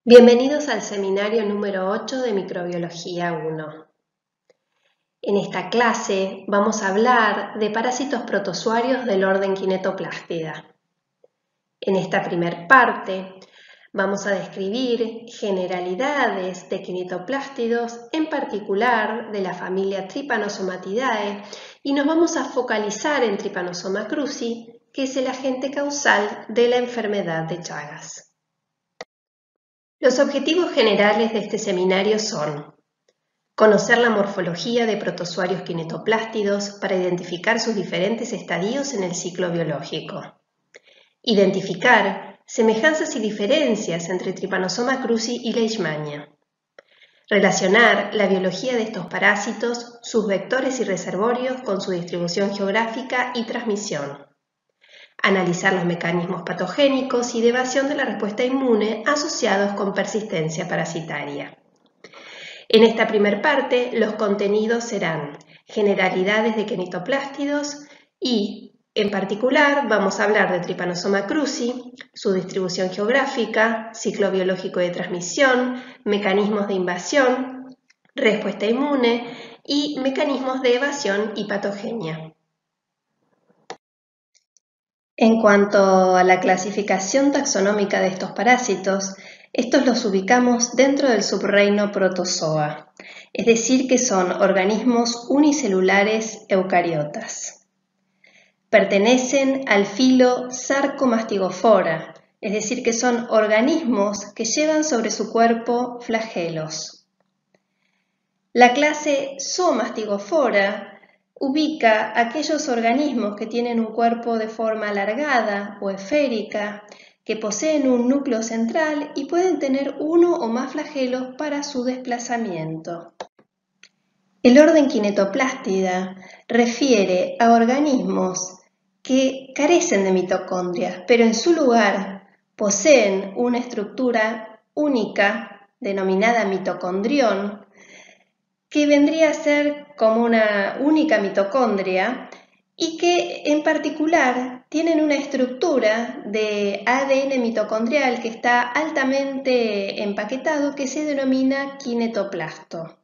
Bienvenidos al seminario número 8 de Microbiología 1. En esta clase vamos a hablar de parásitos protozoarios del orden Kinetoplastida. En esta primer parte vamos a describir generalidades de kinetoplástidos, en particular de la familia Trypanosomatidae, y nos vamos a focalizar en Trypanosoma cruzi, que es el agente causal de la enfermedad de Chagas. Los objetivos generales de este seminario son conocer la morfología de protozoarios kinetoplástidos para identificar sus diferentes estadios en el ciclo biológico, identificar semejanzas y diferencias entre Trypanosoma cruzi y Leishmania, relacionar la biología de estos parásitos, sus vectores y reservorios con su distribución geográfica y transmisión, analizar los mecanismos patogénicos y de evasión de la respuesta inmune asociados con persistencia parasitaria. En esta primera parte, los contenidos serán generalidades de kinetoplástidos y, en particular, vamos a hablar de Trypanosoma cruzi, su distribución geográfica, ciclo biológico de transmisión, mecanismos de invasión, respuesta inmune y mecanismos de evasión y patogenia. En cuanto a la clasificación taxonómica de estos parásitos, estos los ubicamos dentro del subreino Protozoa, es decir, que son organismos unicelulares eucariotas. Pertenecen al filo Sarcomastigofora, es decir, que son organismos que llevan sobre su cuerpo flagelos. La clase Zoomastigofora ubica aquellos organismos que tienen un cuerpo de forma alargada o esférica, que poseen un núcleo central y pueden tener uno o más flagelos para su desplazamiento. El orden Kinetoplástida refiere a organismos que carecen de mitocondrias, pero en su lugar poseen una estructura única denominada mitocondrión, que vendría a ser como una única mitocondria y que en particular tienen una estructura de ADN mitocondrial que está altamente empaquetado, que se denomina kinetoplasto.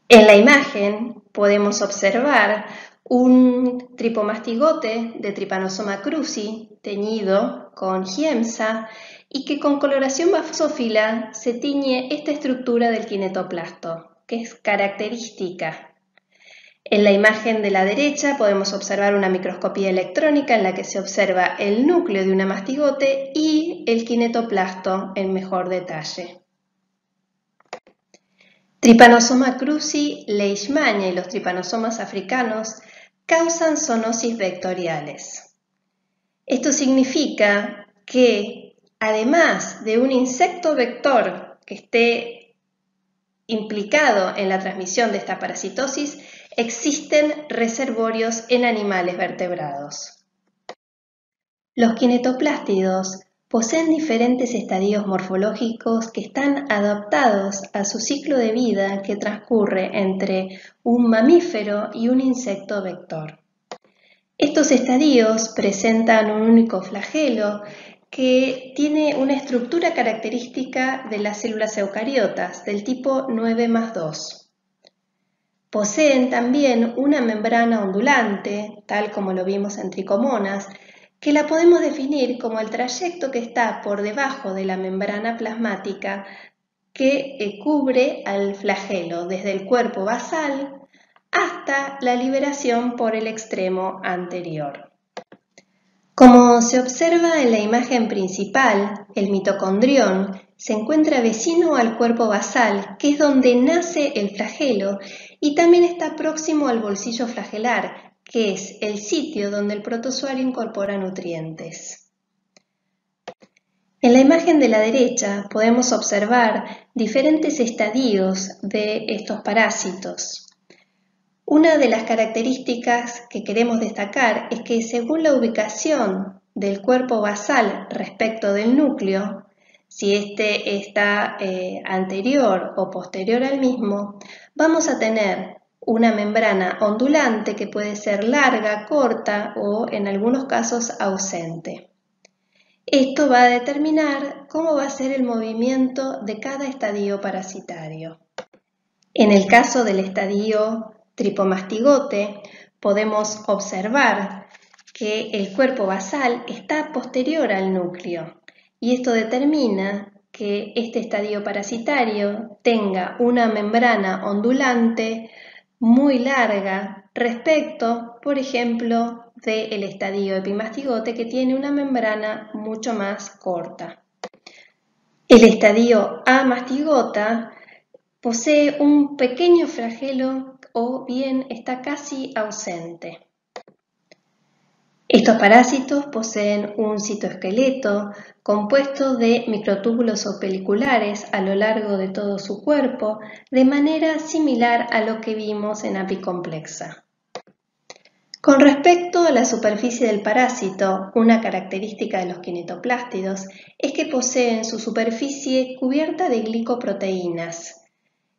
En la imagen podemos observar un tripomastigote de Trypanosoma cruzi teñido con giemsa y que con coloración basófila se tiñe esta estructura del kinetoplasto, que es característica. En la imagen de la derecha podemos observar una microscopía electrónica en la que se observa el núcleo de una mastigote y el kinetoplasto en mejor detalle. Trypanosoma cruzi, Leishmania y los trypanosomas africanos causan zoonosis vectoriales. Esto significa que, además de un insecto vector que esté implicado en la transmisión de esta parasitosis, existen reservorios en animales vertebrados. Los kinetoplástidos poseen diferentes estadios morfológicos que están adaptados a su ciclo de vida que transcurre entre un mamífero y un insecto vector. Estos estadios presentan un único flagelo que tiene una estructura característica de las células eucariotas del tipo 9+2. Poseen también una membrana ondulante, tal como lo vimos en tricomonas, que la podemos definir como el trayecto que está por debajo de la membrana plasmática que cubre al flagelo desde el cuerpo basal hasta la liberación por el extremo anterior. Como se observa en la imagen principal, el mitocondrión se encuentra vecino al cuerpo basal, que es donde nace el flagelo, y también está próximo al bolsillo flagelar, que es el sitio donde el protozoario incorpora nutrientes. En la imagen de la derecha podemos observar diferentes estadios de estos parásitos. Una de las características que queremos destacar es que según la ubicación del cuerpo basal respecto del núcleo, si este está anterior o posterior al mismo, vamos a tener una membrana ondulante que puede ser larga, corta o en algunos casos ausente. Esto va a determinar cómo va a ser el movimiento de cada estadio parasitario. En el caso del estadio tripomastigote, podemos observar que el cuerpo basal está posterior al núcleo y esto determina que este estadio parasitario tenga una membrana ondulante muy larga respecto, por ejemplo, del estadio epimastigote, que tiene una membrana mucho más corta. El estadio amastigota posee un pequeño flagelo o bien está casi ausente. Estos parásitos poseen un citoesqueleto compuesto de microtúbulos o peliculares a lo largo de todo su cuerpo, de manera similar a lo que vimos en apicomplexa. Con respecto a la superficie del parásito, una característica de los kinetoplástidos es que poseen su superficie cubierta de glicoproteínas.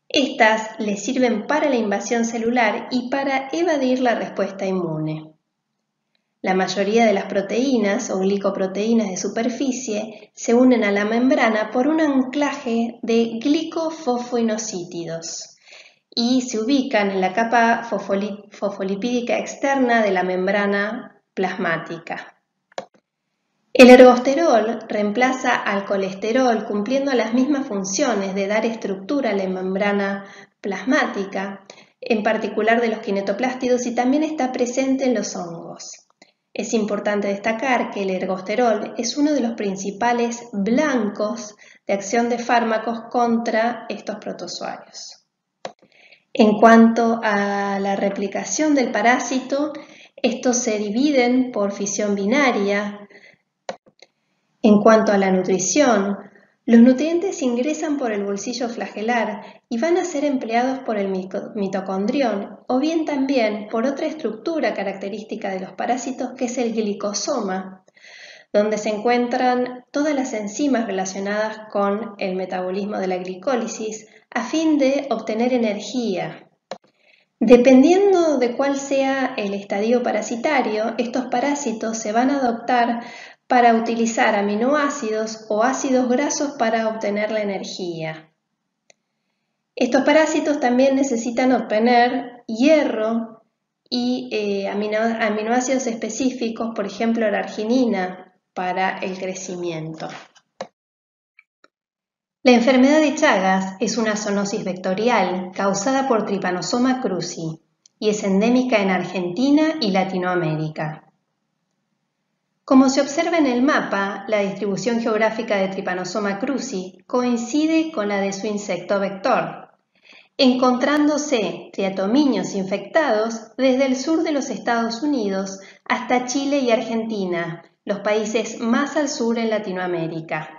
Estas les sirven para la invasión celular y para evadir la respuesta inmune. La mayoría de las proteínas o glicoproteínas de superficie se unen a la membrana por un anclaje de glicofosfoinosítidos y se ubican en la capa fosfolipídica externa de la membrana plasmática. El ergosterol reemplaza al colesterol cumpliendo las mismas funciones de dar estructura a la membrana plasmática, en particular de los kinetoplástidos, y también está presente en los hongos. Es importante destacar que el ergosterol es uno de los principales blancos de acción de fármacos contra estos protozoarios. En cuanto a la replicación del parásito, estos se dividen por fisión binaria. En cuanto a la nutrición, los nutrientes ingresan por el bolsillo flagelar y van a ser empleados por el mitocondrión o bien también por otra estructura característica de los parásitos, que es el glicosoma, donde se encuentran todas las enzimas relacionadas con el metabolismo de la glicólisis a fin de obtener energía. Dependiendo de cuál sea el estadio parasitario, estos parásitos se van a adaptar para utilizar aminoácidos o ácidos grasos para obtener la energía. Estos parásitos también necesitan obtener hierro y aminoácidos específicos, por ejemplo la arginina, para el crecimiento. La enfermedad de Chagas es una zoonosis vectorial causada por Trypanosoma cruzi y es endémica en Argentina y Latinoamérica. Como se observa en el mapa, la distribución geográfica de Trypanosoma cruzi coincide con la de su insecto vector, encontrándose triatominios infectados desde el sur de los Estados Unidos hasta Chile y Argentina, los países más al sur en Latinoamérica.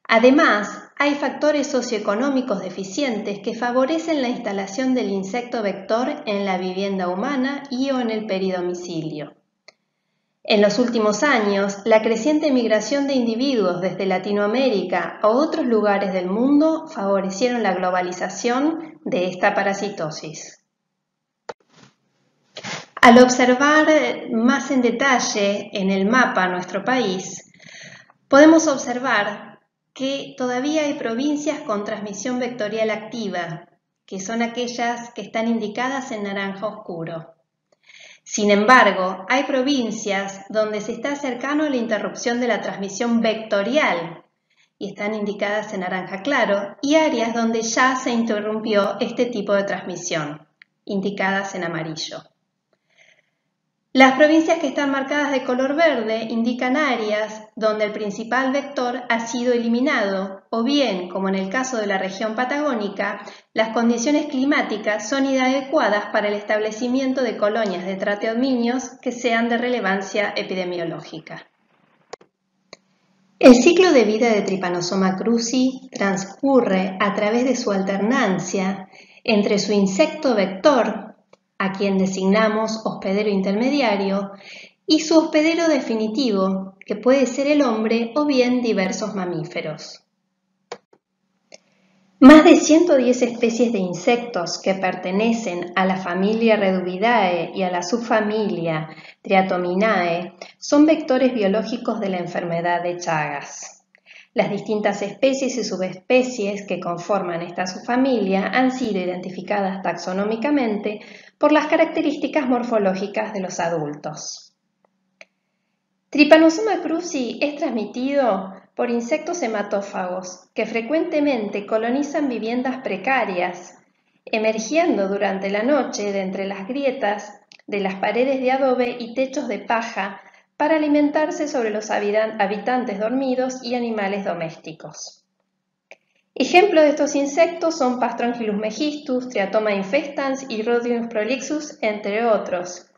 Además, hay factores socioeconómicos deficientes que favorecen la instalación del insecto vector en la vivienda humana y o en el peridomicilio. En los últimos años, la creciente migración de individuos desde Latinoamérica a otros lugares del mundo favorecieron la globalización de esta parasitosis. Al observar más en detalle en el mapa nuestro país, podemos observar que todavía hay provincias con transmisión vectorial activa, que son aquellas que están indicadas en naranja oscuro. Sin embargo, hay provincias donde se está cercano a la interrupción de la transmisión vectorial y están indicadas en naranja claro, y áreas donde ya se interrumpió este tipo de transmisión, indicadas en amarillo. Las provincias que están marcadas de color verde indican áreas donde el principal vector ha sido eliminado o bien, como en el caso de la región patagónica, las condiciones climáticas son inadecuadas para el establecimiento de colonias de trateominios que sean de relevancia epidemiológica. El ciclo de vida de Trypanosoma cruzi transcurre a través de su alternancia entre su insecto vector, a quien designamos hospedero intermediario, y su hospedero definitivo, que puede ser el hombre o bien diversos mamíferos. Más de 110 especies de insectos que pertenecen a la familia Reduvidae y a la subfamilia Triatominae son vectores biológicos de la enfermedad de Chagas. Las distintas especies y subespecies que conforman esta subfamilia han sido identificadas taxonómicamente por las características morfológicas de los adultos. Trypanosoma cruzi es transmitido por insectos hematófagos que frecuentemente colonizan viviendas precarias, emergiendo durante la noche de entre las grietas de las paredes de adobe y techos de paja para alimentarse sobre los habitantes dormidos y animales domésticos. Ejemplos de estos insectos son Pastrongyllus megistus, Triatoma infestans y Rhodium prolixus, entre otros,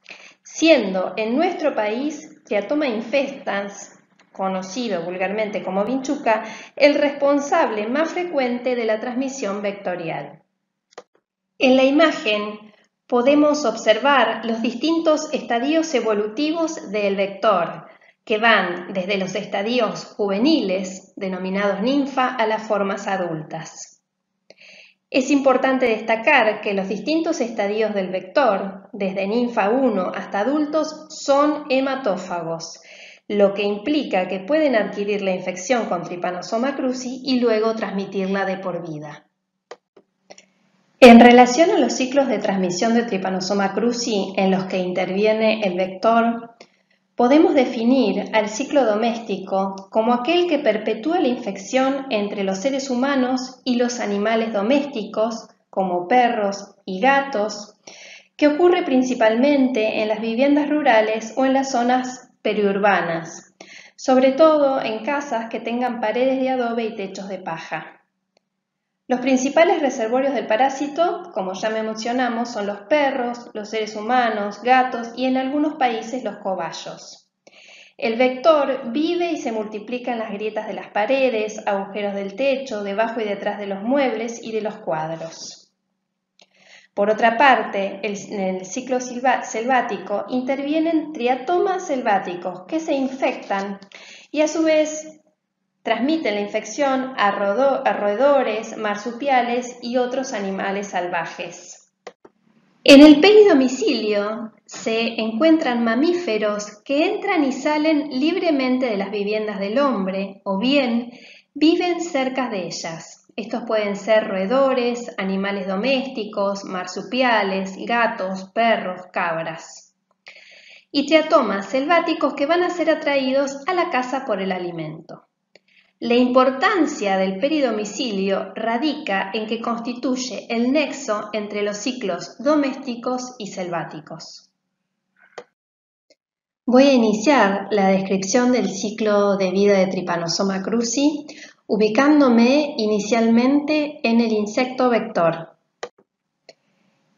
siendo en nuestro país Triatoma infestans, conocido vulgarmente como vinchuca, el responsable más frecuente de la transmisión vectorial. En la imagen podemos observar los distintos estadios evolutivos del vector, que van desde los estadios juveniles, denominados ninfa, a las formas adultas. Es importante destacar que los distintos estadios del vector, desde ninfa 1 hasta adultos, son hematófagos, lo que implica que pueden adquirir la infección con Trypanosoma cruzi y luego transmitirla de por vida. En relación a los ciclos de transmisión de Trypanosoma cruzi en los que interviene el vector, podemos definir al ciclo doméstico como aquel que perpetúa la infección entre los seres humanos y los animales domésticos, como perros y gatos, que ocurre principalmente en las viviendas rurales o en las zonas periurbanas, sobre todo en casas que tengan paredes de adobe y techos de paja. Los principales reservorios del parásito, como ya mencionamos, son los perros, los seres humanos, gatos y en algunos países los cobayos. El vector vive y se multiplica en las grietas de las paredes, agujeros del techo, debajo y detrás de los muebles y de los cuadros. Por otra parte, en el ciclo selvático intervienen triatomas selváticos que se infectan y a su vez transmiten la infección a roedores, marsupiales y otros animales salvajes. En el peridomicilio se encuentran mamíferos que entran y salen libremente de las viviendas del hombre o bien viven cerca de ellas. Estos pueden ser roedores, animales domésticos, marsupiales, gatos, perros, cabras. Y triatomas selváticos que van a ser atraídos a la casa por el alimento. La importancia del peridomicilio radica en que constituye el nexo entre los ciclos domésticos y selváticos. Voy a iniciar la descripción del ciclo de vida de Trypanosoma cruzi, ubicándome inicialmente en el insecto vector.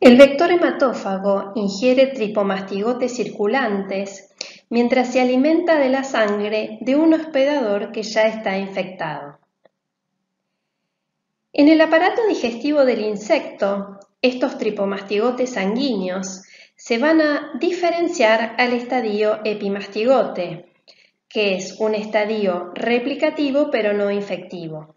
El vector hematófago ingiere tripomastigotes circulantes mientras se alimenta de la sangre de un hospedador que ya está infectado. En el aparato digestivo del insecto, estos tripomastigotes sanguíneos se van a diferenciar al estadio epimastigote, que es un estadio replicativo pero no infectivo.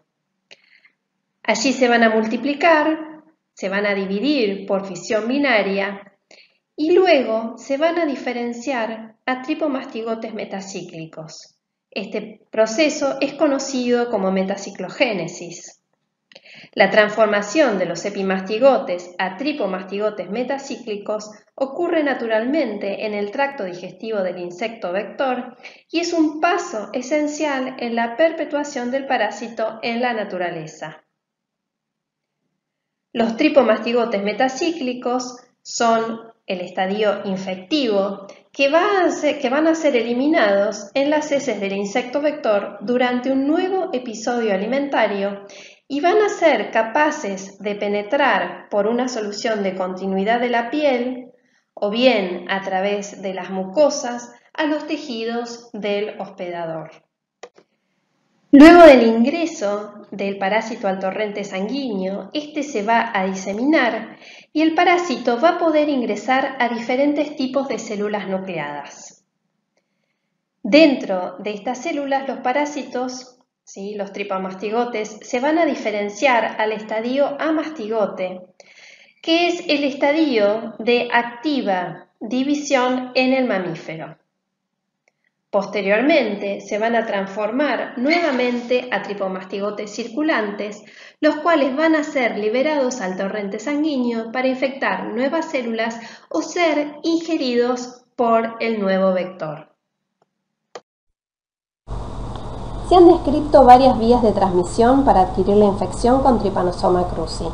Allí se van a multiplicar, se van a dividir por fisión binaria y luego se van a diferenciar a tripomastigotes metacíclicos. Este proceso es conocido como metaciclogénesis. La transformación de los epimastigotes a tripomastigotes metacíclicos ocurre naturalmente en el tracto digestivo del insecto vector y es un paso esencial en la perpetuación del parásito en la naturaleza. Los tripomastigotes metacíclicos son el estadio infectivo que van a ser eliminados en las heces del insecto vector durante un nuevo episodio alimentario y van a ser capaces de penetrar por una solución de continuidad de la piel o bien a través de las mucosas a los tejidos del hospedador. Luego del ingreso del parásito al torrente sanguíneo, este se va a diseminar y el parásito va a poder ingresar a diferentes tipos de células nucleadas. Dentro de estas células, los parásitos ¿sí? Los tripamastigotes, se van a diferenciar al estadio amastigote, que es el estadio de activa división en el mamífero. Posteriormente se van a transformar nuevamente a tripomastigotes circulantes, los cuales van a ser liberados al torrente sanguíneo para infectar nuevas células o ser ingeridos por el nuevo vector. Se han descrito varias vías de transmisión para adquirir la infección con Trypanosoma cruzi.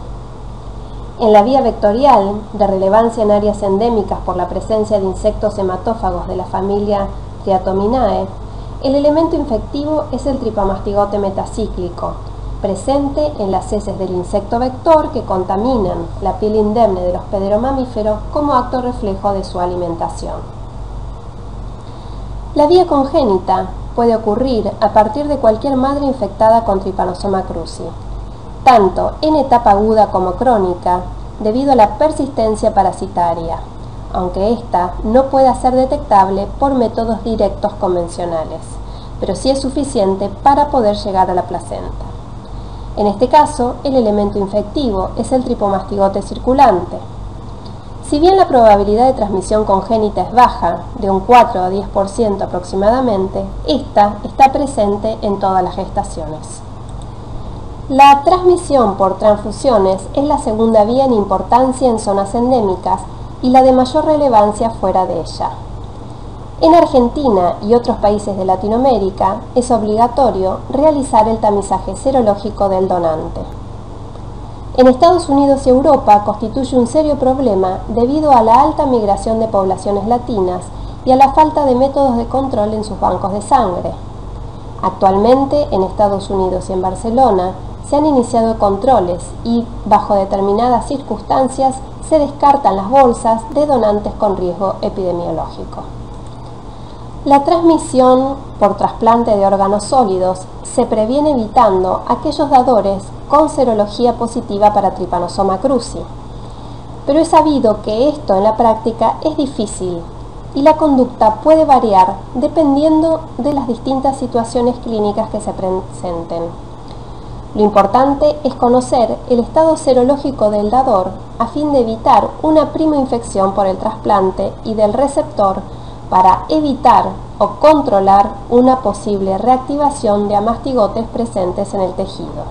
En la vía vectorial, de relevancia en áreas endémicas por la presencia de insectos hematófagos de la familia Triatominae, el elemento infectivo es el tripamastigote metacíclico, presente en las heces del insecto vector que contaminan la piel indemne del hospedero mamífero como acto reflejo de su alimentación. La vía congénita puede ocurrir a partir de cualquier madre infectada con Trypanosoma cruzi, tanto en etapa aguda como crónica, debido a la persistencia parasitaria, aunque ésta no pueda ser detectable por métodos directos convencionales, pero sí es suficiente para poder llegar a la placenta. En este caso, el elemento infectivo es el tripomastigote circulante. Si bien la probabilidad de transmisión congénita es baja, de un 4 a 10% aproximadamente, esta está presente en todas las gestaciones. La transmisión por transfusiones es la segunda vía en importancia en zonas endémicas y la de mayor relevancia fuera de ella. En Argentina y otros países de Latinoamérica es obligatorio realizar el tamizaje serológico del donante. En Estados Unidos y Europa constituye un serio problema debido a la alta migración de poblaciones latinas y a la falta de métodos de control en sus bancos de sangre. Actualmente, en Estados Unidos y en Barcelona, se han iniciado controles y, bajo determinadas circunstancias, se descartan las bolsas de donantes con riesgo epidemiológico. La transmisión por trasplante de órganos sólidos se previene evitando aquellos dadores con serología positiva para Trypanosoma cruzi, pero es sabido que esto en la práctica es difícil y la conducta puede variar dependiendo de las distintas situaciones clínicas que se presenten. Lo importante es conocer el estado serológico del dador a fin de evitar una primoinfección por el trasplante y del receptor para evitar o controlar una posible reactivación de amastigotes presentes en el tejido.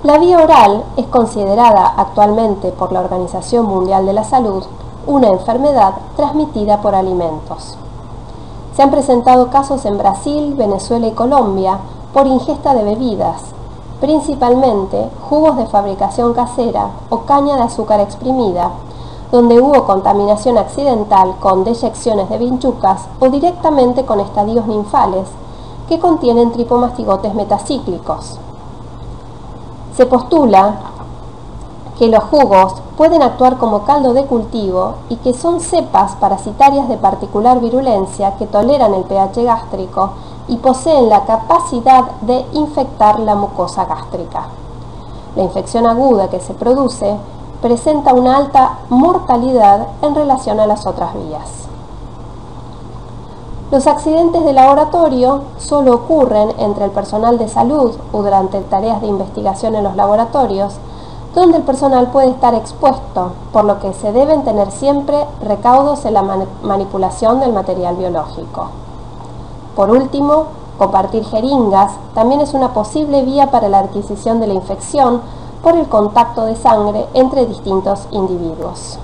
La vía oral es considerada actualmente por la Organización Mundial de la Salud una enfermedad transmitida por alimentos. Se han presentado casos en Brasil, Venezuela y Colombia por ingesta de bebidas, principalmente jugos de fabricación casera o caña de azúcar exprimida, donde hubo contaminación accidental con deyecciones de vinchucas o directamente con estadios ninfales que contienen tripomastigotes metacíclicos. Se postula que los jugos pueden actuar como caldo de cultivo y que son cepas parasitarias de particular virulencia que toleran el pH gástrico y poseen la capacidad de infectar la mucosa gástrica. La infección aguda que se produce presenta una alta mortalidad en relación a las otras vías. Los accidentes de laboratorio solo ocurren entre el personal de salud o durante tareas de investigación en los laboratorios, donde el personal puede estar expuesto, por lo que se deben tener siempre recaudos en la manipulación del material biológico. Por último, compartir jeringas también es una posible vía para la adquisición de la infección por el contacto de sangre entre distintos individuos.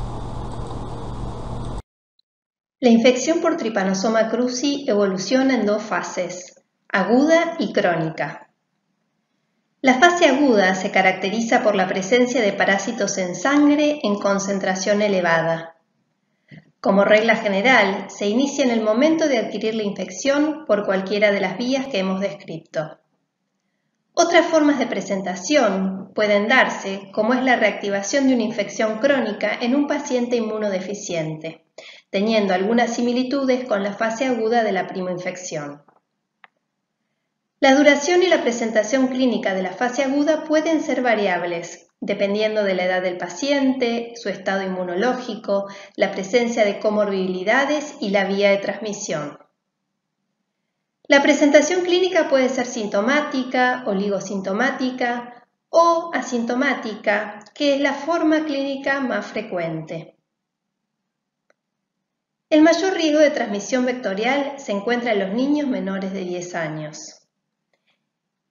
La infección por Trypanosoma cruzi evoluciona en dos fases, aguda y crónica. La fase aguda se caracteriza por la presencia de parásitos en sangre en concentración elevada. Como regla general, se inicia en el momento de adquirir la infección por cualquiera de las vías que hemos descrito. Otras formas de presentación pueden darse, como es la reactivación de una infección crónica en un paciente inmunodeficiente, teniendo algunas similitudes con la fase aguda de la primoinfección. La duración y la presentación clínica de la fase aguda pueden ser variables, dependiendo de la edad del paciente, su estado inmunológico, la presencia de comorbilidades y la vía de transmisión. La presentación clínica puede ser sintomática, oligosintomática o asintomática, que es la forma clínica más frecuente. El mayor riesgo de transmisión vectorial se encuentra en los niños menores de 10 años.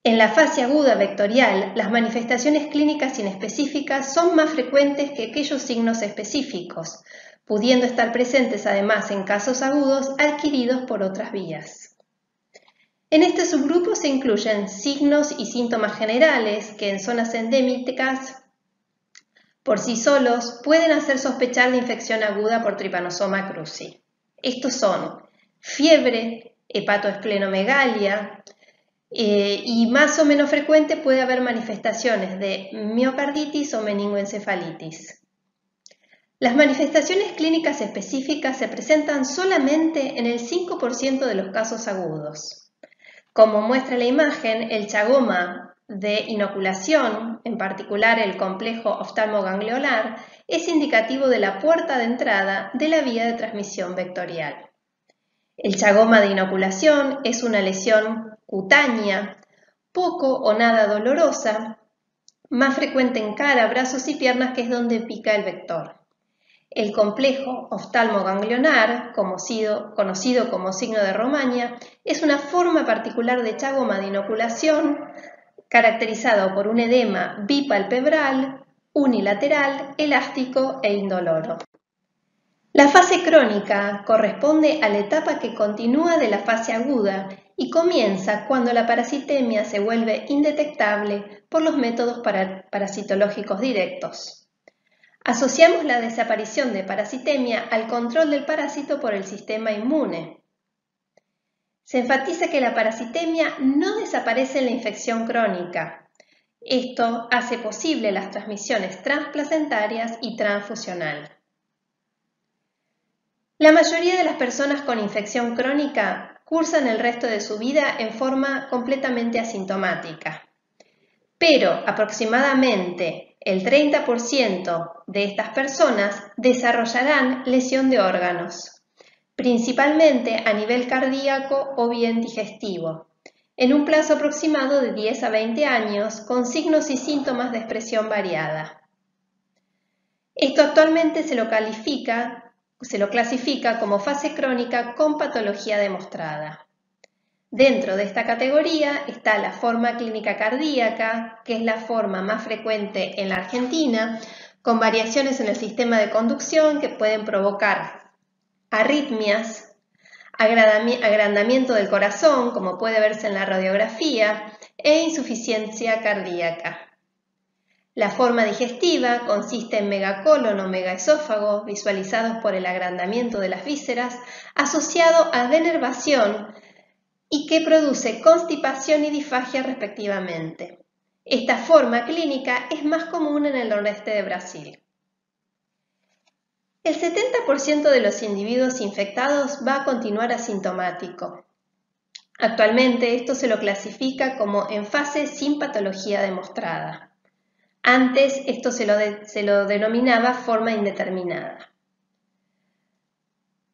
En la fase aguda vectorial, las manifestaciones clínicas inespecíficas son más frecuentes que aquellos signos específicos, pudiendo estar presentes además en casos agudos adquiridos por otras vías. En este subgrupo se incluyen signos y síntomas generales que en zonas endémicas por sí solos pueden hacer sospechar de infección aguda por Trypanosoma cruzi. Estos son fiebre, hepatoesplenomegalia, y más o menos frecuente puede haber manifestaciones de miocarditis o meningoencefalitis. Las manifestaciones clínicas específicas se presentan solamente en el 5% de los casos agudos. Como muestra la imagen, el chagoma de inoculación, en particular el complejo oftalmoganglionar, es indicativo de la puerta de entrada de la vía de transmisión vectorial. El chagoma de inoculación es una lesión cutánea, poco o nada dolorosa, más frecuente en cara, brazos y piernas, que es donde pica el vector. El complejo oftalmoganglionar, conocido como signo de Romaña, es una forma particular de chagoma de inoculación caracterizado por un edema bipalpebral, unilateral, elástico e indoloro. La fase crónica corresponde a la etapa que continúa de la fase aguda y comienza cuando la parasitemia se vuelve indetectable por los métodos parasitológicos directos. Asociamos la desaparición de parasitemia al control del parásito por el sistema inmune. Se enfatiza que la parasitemia no desaparece en la infección crónica. Esto hace posible las transmisiones transplacentarias y transfusional. La mayoría de las personas con infección crónica cursan el resto de su vida en forma completamente asintomática, pero aproximadamente el 30% de estas personas desarrollarán lesión de órganos, principalmente a nivel cardíaco o bien digestivo, en un plazo aproximado de 10 a 20 años con signos y síntomas de expresión variada. Esto actualmente se lo clasifica como fase crónica con patología demostrada. Dentro de esta categoría está la forma clínica cardíaca, que es la forma más frecuente en la Argentina, con variaciones en el sistema de conducción que pueden provocar arritmias, agrandamiento del corazón, como puede verse en la radiografía, e insuficiencia cardíaca. La forma digestiva consiste en megacolon o megaesófago, visualizados por el agrandamiento de las vísceras, asociado a denervación y que produce constipación y disfagia respectivamente. Esta forma clínica es más común en el nordeste de Brasil. El 70% de los individuos infectados va a continuar asintomático. Actualmente esto se lo clasifica como en fase sin patología demostrada. Antes esto se lo denominaba forma indeterminada.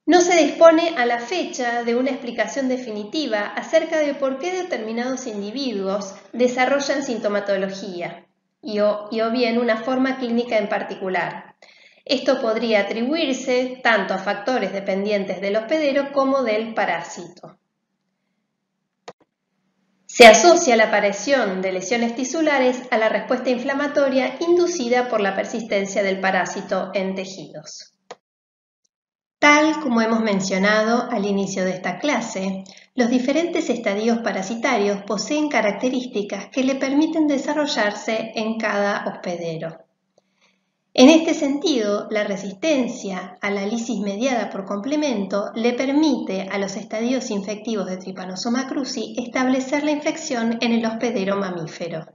No se dispone a la fecha de una explicación definitiva acerca de por qué determinados individuos desarrollan sintomatología o bien una forma clínica en particular. Esto podría atribuirse tanto a factores dependientes del hospedero como del parásito. Se asocia la aparición de lesiones tisulares a la respuesta inflamatoria inducida por la persistencia del parásito en tejidos. Tal como hemos mencionado al inicio de esta clase, los diferentes estadios parasitarios poseen características que le permiten desarrollarse en cada hospedero. En este sentido, la resistencia a la lisis mediada por complemento le permite a los estadios infectivos de Trypanosoma cruzi establecer la infección en el hospedero mamífero.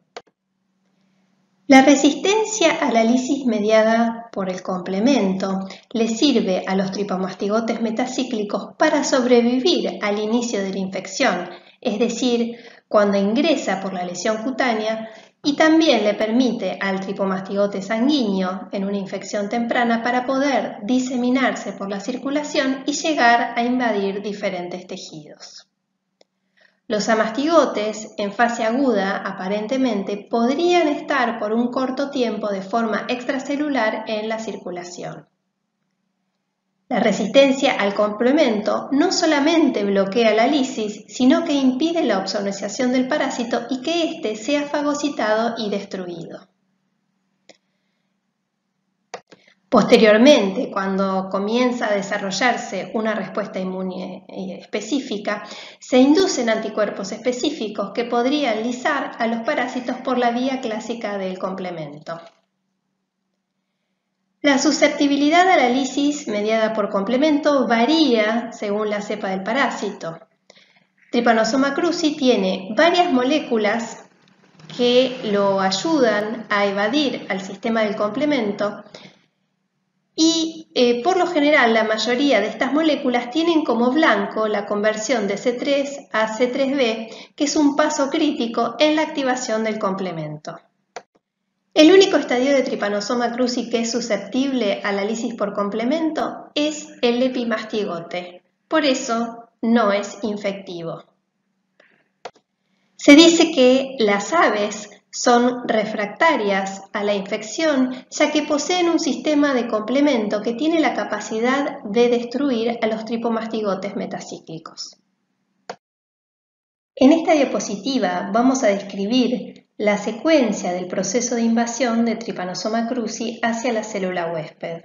La resistencia a la lisis mediada por el complemento le sirve a los tripomastigotes metacíclicos para sobrevivir al inicio de la infección, es decir, cuando ingresa por la lesión cutánea, y también le permite al tripomastigote sanguíneo en una infección temprana para poder diseminarse por la circulación y llegar a invadir diferentes tejidos. Los amastigotes, en fase aguda, aparentemente, podrían estar por un corto tiempo de forma extracelular en la circulación. La resistencia al complemento no solamente bloquea la lisis, sino que impide la opsonización del parásito y que éste sea fagocitado y destruido. Posteriormente, cuando comienza a desarrollarse una respuesta inmune específica, se inducen anticuerpos específicos que podrían lisar a los parásitos por la vía clásica del complemento. La susceptibilidad a la lisis mediada por complemento varía según la cepa del parásito. Trypanosoma cruzi tiene varias moléculas que lo ayudan a evadir al sistema del complemento y por lo general la mayoría de estas moléculas tienen como blanco la conversión de C3 a C3b, que es un paso crítico en la activación del complemento. El único estadio de Trypanosoma cruzi que es susceptible a la lisis por complemento es el lepimastigote, por eso no es infectivo. Se dice que las aves son refractarias a la infección ya que poseen un sistema de complemento que tiene la capacidad de destruir a los tripomastigotes metacíclicos. En esta diapositiva vamos a describir la secuencia del proceso de invasión de Trypanosoma cruzi hacia la célula huésped.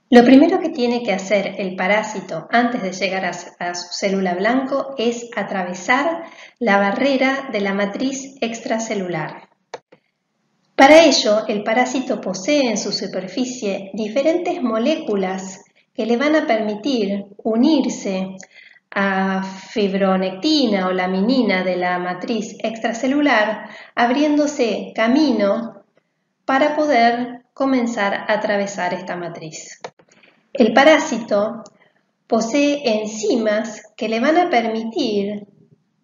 Lo primero que tiene que hacer el parásito antes de llegar a su célula blanco es atravesar la barrera de la matriz extracelular. Para ello, el parásito posee en su superficie diferentes moléculas que le van a permitir unirse a fibronectina o laminina de la matriz extracelular, abriéndose camino para poder comenzar a atravesar esta matriz. El parásito posee enzimas que le van a permitir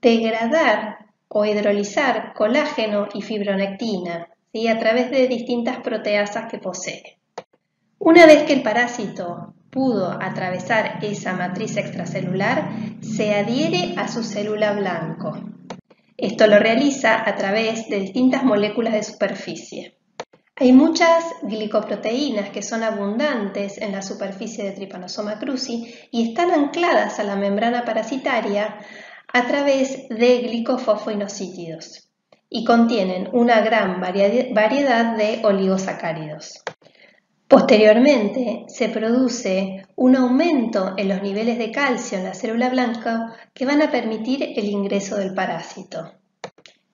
degradar o hidrolizar colágeno y fibronectina, ¿sí?, a través de distintas proteasas que posee. Una vez que el parásito pudo atravesar esa matriz extracelular, se adhiere a su célula blanco. Esto lo realiza a través de distintas moléculas de superficie. Hay muchas glicoproteínas que son abundantes en la superficie de Trypanosoma cruzi y están ancladas a la membrana parasitaria a través de glicofosfoinosítidos y contienen una gran variedad de oligosacáridos. Posteriormente, se produce un aumento en los niveles de calcio en la célula blanca que van a permitir el ingreso del parásito.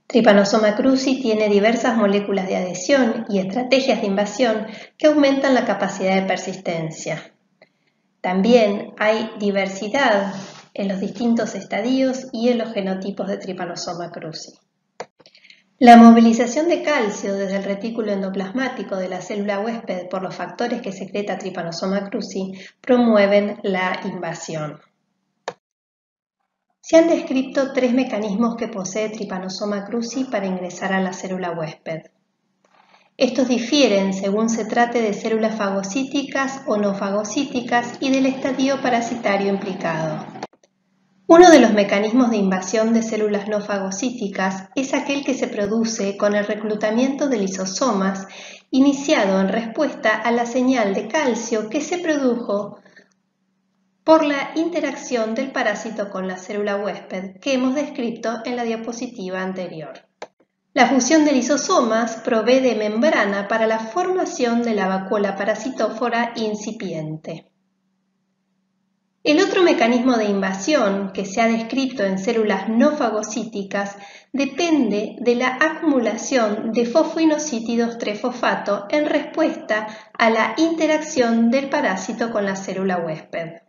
Trypanosoma cruzi tiene diversas moléculas de adhesión y estrategias de invasión que aumentan la capacidad de persistencia. También hay diversidad en los distintos estadios y en los genotipos de Trypanosoma cruzi. La movilización de calcio desde el retículo endoplasmático de la célula huésped por los factores que secreta Trypanosoma cruzi promueven la invasión. Se han descrito 3 mecanismos que posee Trypanosoma cruzi para ingresar a la célula huésped. Estos difieren según se trate de células fagocíticas o no fagocíticas y del estadio parasitario implicado. Uno de los mecanismos de invasión de células no fagocíticas es aquel que se produce con el reclutamiento de lisosomas, iniciado en respuesta a la señal de calcio que se produjo por la interacción del parásito con la célula huésped que hemos descrito en la diapositiva anterior. La fusión de lisosomas provee de membrana para la formación de la vacuola parasitófora incipiente. El otro mecanismo de invasión que se ha descrito en células no fagocíticas depende de la acumulación de fosfoinosítidos trifosfato en respuesta a la interacción del parásito con la célula huésped.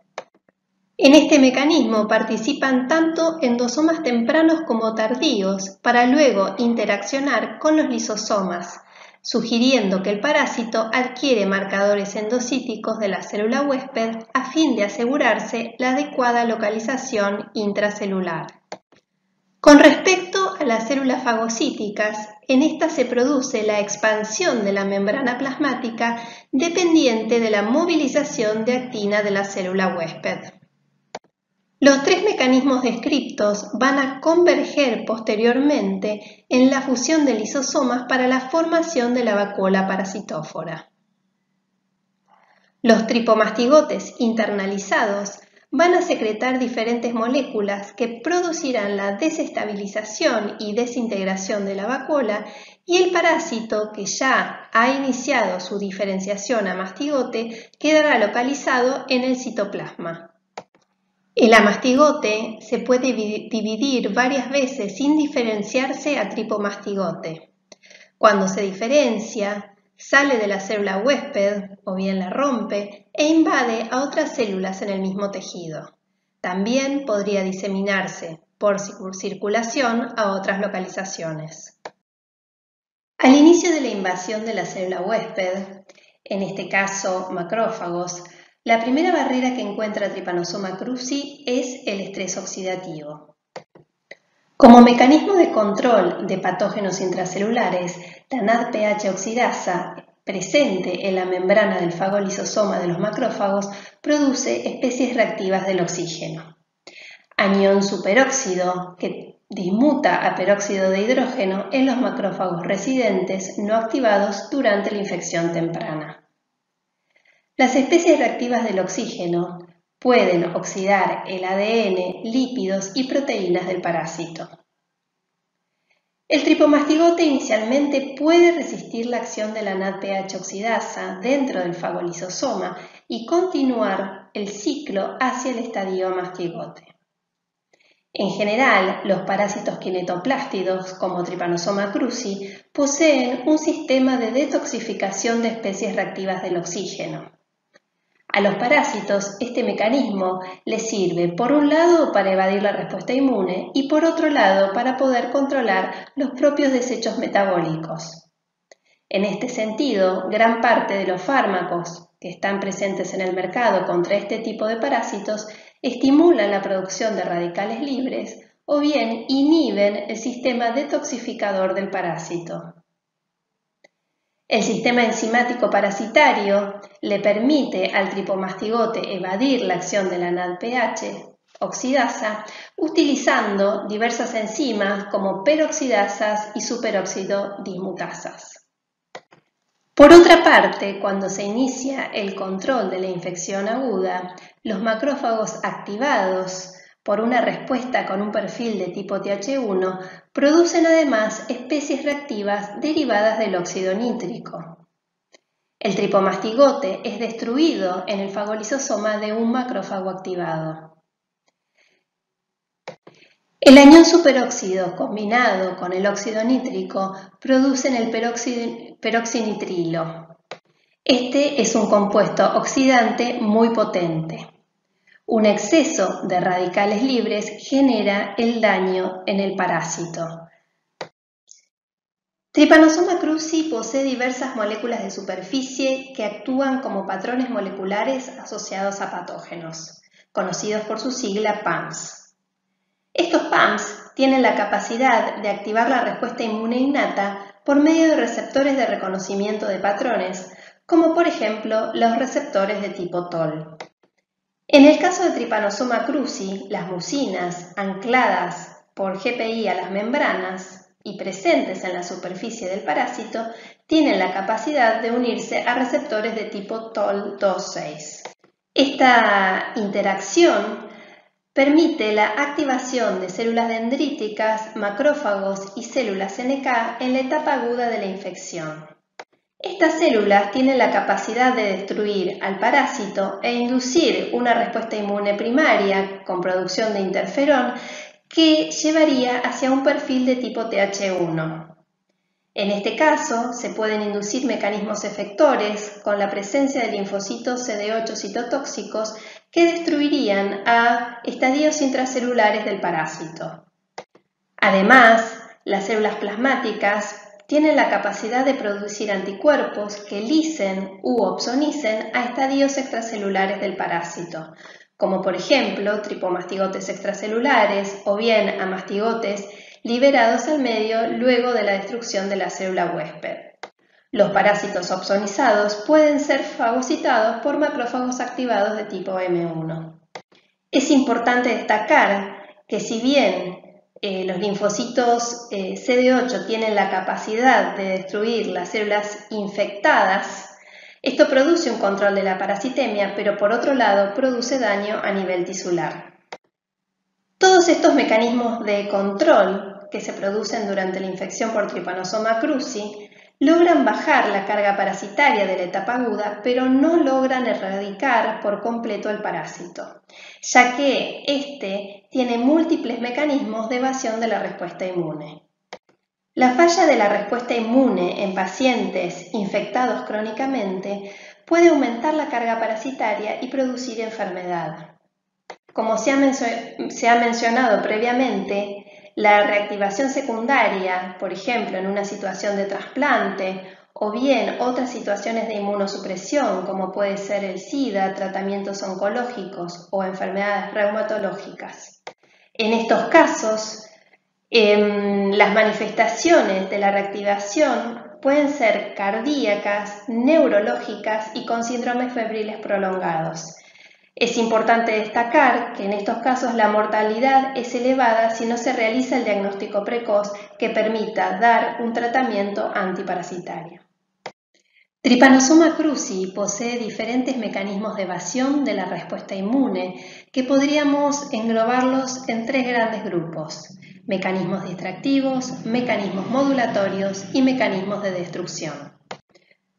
En este mecanismo participan tanto endosomas tempranos como tardíos para luego interaccionar con los lisosomas, sugiriendo que el parásito adquiere marcadores endocíticos de la célula huésped a fin de asegurarse la adecuada localización intracelular. Con respecto a las células fagocíticas, en estas se produce la expansión de la membrana plasmática dependiente de la movilización de actina de la célula huésped. Los tres mecanismos descriptos van a converger posteriormente en la fusión de lisosomas para la formación de la vacuola parasitófora. Los tripomastigotes internalizados van a secretar diferentes moléculas que producirán la desestabilización y desintegración de la vacuola, y el parásito, que ya ha iniciado su diferenciación a mastigote, quedará localizado en el citoplasma. El amastigote se puede dividir varias veces sin diferenciarse a tripomastigote. Cuando se diferencia, sale de la célula huésped o bien la rompe e invade a otras células en el mismo tejido. También podría diseminarse por circulación a otras localizaciones. Al inicio de la invasión de la célula huésped, en este caso macrófagos, la primera barrera que encuentra Trypanosoma cruzi es el estrés oxidativo. Como mecanismo de control de patógenos intracelulares, la NADPH oxidasa, presente en la membrana del fagolisosoma de los macrófagos, produce especies reactivas del oxígeno. Anión superóxido, que dismuta a peróxido de hidrógeno en los macrófagos residentes no activados durante la infección temprana. Las especies reactivas del oxígeno pueden oxidar el ADN, lípidos y proteínas del parásito. El tripomastigote inicialmente puede resistir la acción de la NADPH oxidasa dentro del fagolisosoma y continuar el ciclo hacia el estadio mastigote. En general, los parásitos kinetoplástidos, como Trypanosoma cruzi, poseen un sistema de detoxificación de especies reactivas del oxígeno. A los parásitos, este mecanismo les sirve, por un lado, para evadir la respuesta inmune y, por otro lado, para poder controlar los propios desechos metabólicos. En este sentido, gran parte de los fármacos que están presentes en el mercado contra este tipo de parásitos estimulan la producción de radicales libres o bien inhiben el sistema detoxificador del parásito. El sistema enzimático parasitario le permite al tripomastigote evadir la acción de la NADPH oxidasa utilizando diversas enzimas como peroxidasas y superóxido dismutasas. Por otra parte, cuando se inicia el control de la infección aguda, los macrófagos activados por una respuesta con un perfil de tipo Th1 producen además especies reactivas derivadas del óxido nítrico. El tripomastigote es destruido en el fagolisosoma de un macrófago activado. El anión superóxido combinado con el óxido nítrico producen el peroxinitrilo. Este es un compuesto oxidante muy potente. Un exceso de radicales libres genera el daño en el parásito. Trypanosoma cruzi posee diversas moléculas de superficie que actúan como patrones moleculares asociados a patógenos, conocidos por su sigla PAMs. Estos PAMs tienen la capacidad de activar la respuesta inmune innata por medio de receptores de reconocimiento de patrones, como por ejemplo los receptores de tipo TOL. En el caso de Trypanosoma cruzi, las mucinas, ancladas por GPI a las membranas y presentes en la superficie del parásito, tienen la capacidad de unirse a receptores de tipo TOL2,6. Esta interacción permite la activación de células dendríticas, macrófagos y células NK en la etapa aguda de la infección. Estas células tienen la capacidad de destruir al parásito e inducir una respuesta inmune primaria con producción de interferón que llevaría hacia un perfil de tipo Th1. En este caso, se pueden inducir mecanismos efectores con la presencia de linfocitos CD8 citotóxicos que destruirían a estadios intracelulares del parásito. Además, las células plasmáticas tienen la capacidad de producir anticuerpos que lisen u opsonicen a estadios extracelulares del parásito, como por ejemplo tripomastigotes extracelulares o bien a mastigotes liberados al medio luego de la destrucción de la célula huésped. Los parásitos opsonizados pueden ser fagocitados por macrófagos activados de tipo M1. Es importante destacar que si bien los linfocitos CD8 tienen la capacidad de destruir las células infectadas, esto produce un control de la parasitemia, pero por otro lado produce daño a nivel tisular. Todos estos mecanismos de control que se producen durante la infección por Trypanosoma cruzi logran bajar la carga parasitaria de la etapa aguda, pero no logran erradicar por completo el parásito, ya que este tiene múltiples mecanismos de evasión de la respuesta inmune. La falla de la respuesta inmune en pacientes infectados crónicamente puede aumentar la carga parasitaria y producir enfermedad. Como se ha mencionado previamente, la reactivación secundaria, por ejemplo, en una situación de trasplante o bien otras situaciones de inmunosupresión, como puede ser el SIDA, tratamientos oncológicos o enfermedades reumatológicas. En estos casos, las manifestaciones de la reactivación pueden ser cardíacas, neurológicas y con síndromes febriles prolongados. Es importante destacar que en estos casos la mortalidad es elevada si no se realiza el diagnóstico precoz que permita dar un tratamiento antiparasitario. Trypanosoma cruzi posee diferentes mecanismos de evasión de la respuesta inmune que podríamos englobarlos en tres grandes grupos: mecanismos distractivos, mecanismos modulatorios y mecanismos de destrucción.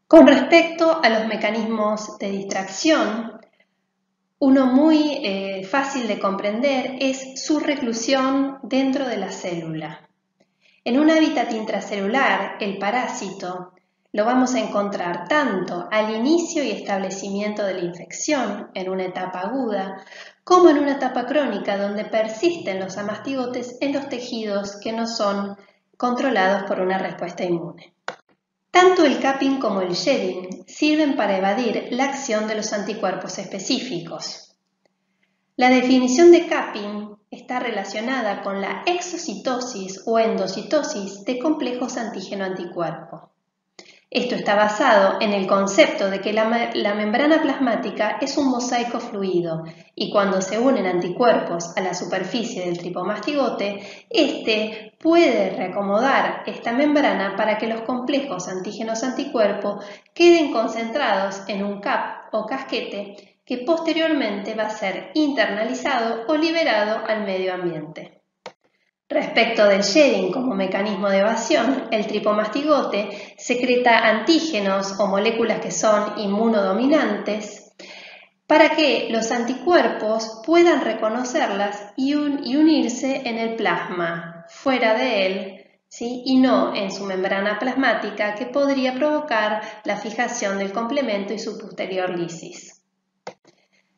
Con respecto a los mecanismos de distracción, uno muy fácil de comprender es su reclusión dentro de la célula. En un hábitat intracelular, el parásito lo vamos a encontrar tanto al inicio y establecimiento de la infección, en una etapa aguda, como en una etapa crónica donde persisten los amastigotes en los tejidos que no son controlados por una respuesta inmune. Tanto el capping como el shedding sirven para evadir la acción de los anticuerpos específicos. La definición de capping está relacionada con la exocitosis o endocitosis de complejos antígeno-anticuerpo. Esto está basado en el concepto de que la membrana plasmática es un mosaico fluido y cuando se unen anticuerpos a la superficie del tripomastigote, este puede reacomodar esta membrana para que los complejos antígenos-anticuerpo queden concentrados en un cap o casquete que posteriormente va a ser internalizado o liberado al medio ambiente. Respecto del shedding como mecanismo de evasión, el tripomastigote secreta antígenos o moléculas que son inmunodominantes para que los anticuerpos puedan reconocerlas y unirse en el plasma, fuera de él, ¿sí? Y no en su membrana plasmática, que podría provocar la fijación del complemento y su posterior lisis.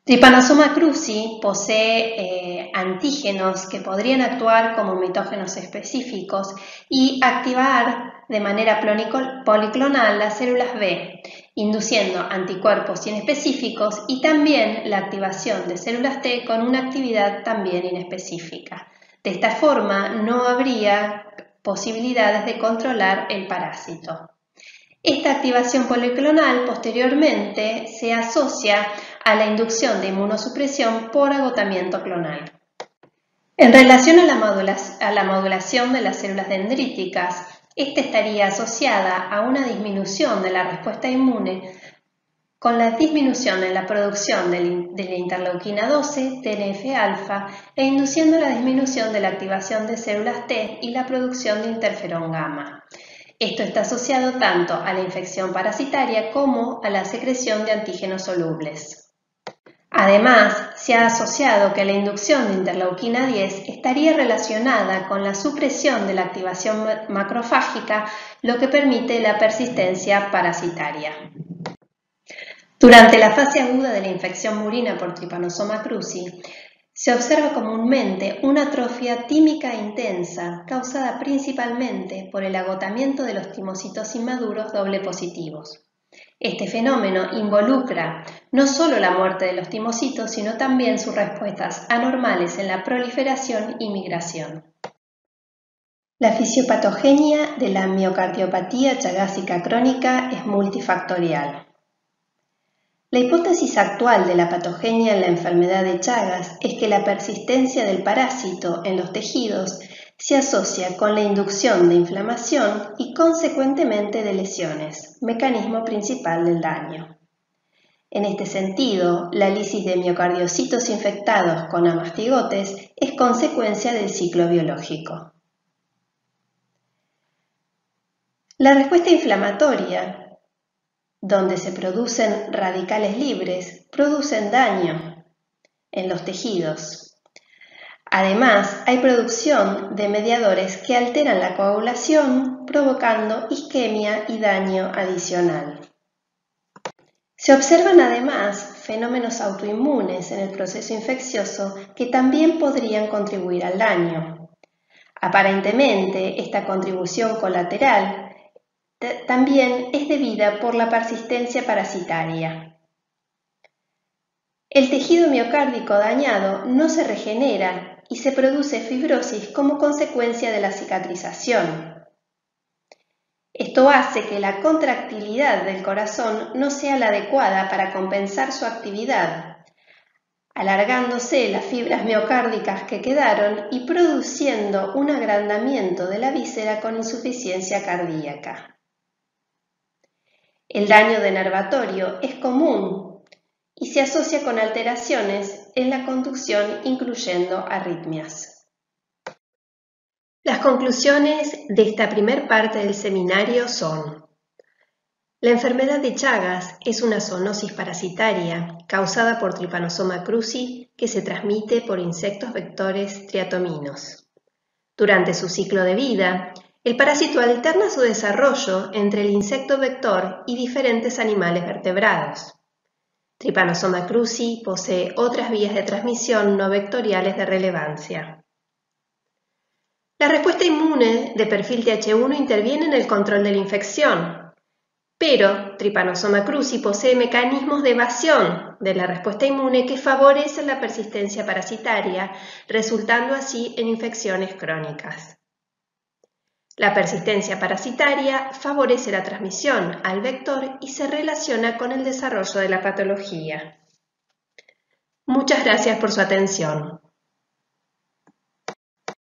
Trypanosoma cruzi posee antígenos que podrían actuar como mitógenos específicos y activar de manera policlonal las células B, induciendo anticuerpos inespecíficos y también la activación de células T con una actividad también inespecífica. De esta forma no habría posibilidades de controlar el parásito. Esta activación policlonal posteriormente se asocia a la inducción de inmunosupresión por agotamiento clonal. En relación a la modulación de las células dendríticas, esta estaría asociada a una disminución de la respuesta inmune con la disminución en la producción de la interleuquina 12, TNF-alfa, e induciendo la disminución de la activación de células T y la producción de interferón gamma. Esto está asociado tanto a la infección parasitaria como a la secreción de antígenos solubles. Además, se ha asociado que la inducción de interleuquina 10 estaría relacionada con la supresión de la activación macrofágica, lo que permite la persistencia parasitaria. Durante la fase aguda de la infección murina por Trypanosoma cruzi, se observa comúnmente una atrofia tímica intensa causada principalmente por el agotamiento de los timocitos inmaduros doble positivos. Este fenómeno involucra no solo la muerte de los timocitos, sino también sus respuestas anormales en la proliferación y migración. La fisiopatogenia de la miocardiopatía chagásica crónica es multifactorial. La hipótesis actual de la patogenia en la enfermedad de Chagas es que la persistencia del parásito en los tejidos se asocia con la inducción de inflamación y consecuentemente de lesiones, mecanismo principal del daño. En este sentido, la lisis de miocardiocitos infectados con amastigotes es consecuencia del ciclo biológico. La respuesta inflamatoria, donde se producen radicales libres, producen daño en los tejidos. Además, hay producción de mediadores que alteran la coagulación, provocando isquemia y daño adicional. Se observan además fenómenos autoinmunes en el proceso infeccioso que también podrían contribuir al daño. Aparentemente, esta contribución colateral también es debida por la persistencia parasitaria. El tejido miocárdico dañado no se regenera y se produce fibrosis como consecuencia de la cicatrización. Esto hace que la contractilidad del corazón no sea la adecuada para compensar su actividad, alargándose las fibras miocárdicas que quedaron y produciendo un agrandamiento de la víscera con insuficiencia cardíaca. El daño denervatorio es común y se asocia con alteraciones en la conducción, incluyendo arritmias. Las conclusiones de esta primera parte del seminario son: la enfermedad de Chagas es una zoonosis parasitaria causada por Trypanosoma cruzi que se transmite por insectos vectores triatominos. Durante su ciclo de vida, el parásito alterna su desarrollo entre el insecto vector y diferentes animales vertebrados. Trypanosoma cruzi posee otras vías de transmisión no vectoriales de relevancia. La respuesta inmune de perfil Th1 interviene en el control de la infección, pero Trypanosoma cruzi posee mecanismos de evasión de la respuesta inmune que favorecen la persistencia parasitaria, resultando así en infecciones crónicas. La persistencia parasitaria favorece la transmisión al vector y se relaciona con el desarrollo de la patología. Muchas gracias por su atención.